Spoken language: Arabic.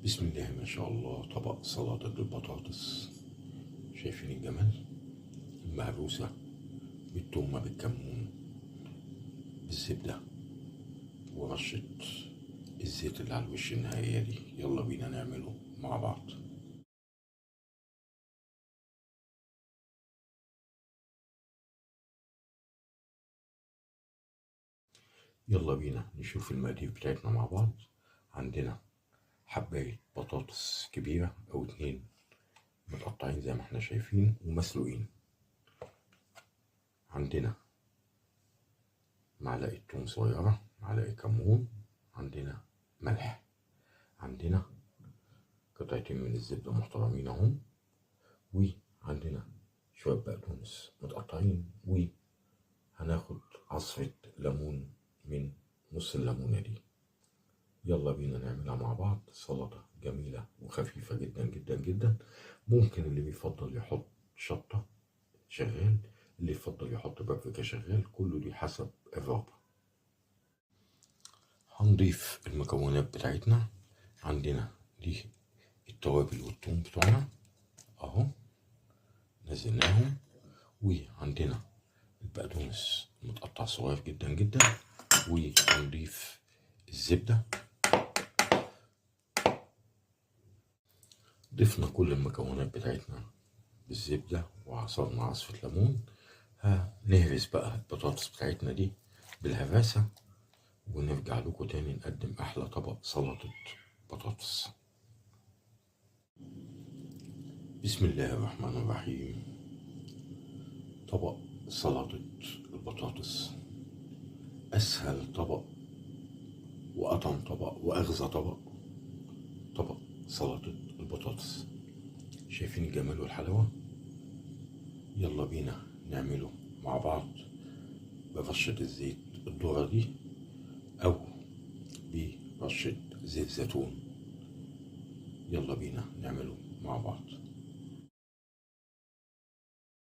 بسم الله ما شاء الله، طبق سلطة البطاطس. شايفين الجمال؟ المهروسة بالتومة بالكمون بالزبدة ورشة الزيت اللي على الوش النهائية دي. يلا بينا نعمله مع بعض. يلا بينا نشوف المقادير بتاعتنا مع بعض. عندنا حباية بطاطس كبيرة أو اتنين متقطعين زي ما احنا شايفين ومسلوقين. عندنا معلقة توم صغيرة، معلقة كمون، عندنا ملح، عندنا قطعتين من الزبدة محترمين اهم، وعندنا شوية بقدونس متقطعين، وهناخد عصرة ليمون من نص الليمونة دي. يلا بينا نعملها مع بعض. سلطة جميلة وخفيفة جدا جدا جدا. ممكن اللي بيفضل يحط شطة شغال، اللي يفضل يحط بابريكا شغال، كله دي حسب الرغبة. هنضيف المكونات بتاعتنا. عندنا دي التوابل والثوم بتوعنا اهو نزلناهم، وعندنا البقدونس متقطع صغير جدا جدا، وهنضيف الزبدة. ضفنا كل المكونات بتاعتنا بالزبدة وعصرنا عصرة ليمون. هنهرس بقى البطاطس بتاعتنا دي بالهراسة، ونرجع لكم تاني نقدم أحلى طبق سلطة بطاطس. بسم الله الرحمن الرحيم. طبق سلطة البطاطس، أسهل طبق وأطعم طبق وأغذى طبق، طبق سلطة البطاطس. شايفين الجمال والحلاوة؟ يلا بينا نعمله مع بعض برشة الزيت الذرة دي أو برشة زيت زيتون. يلا بينا نعمله مع بعض.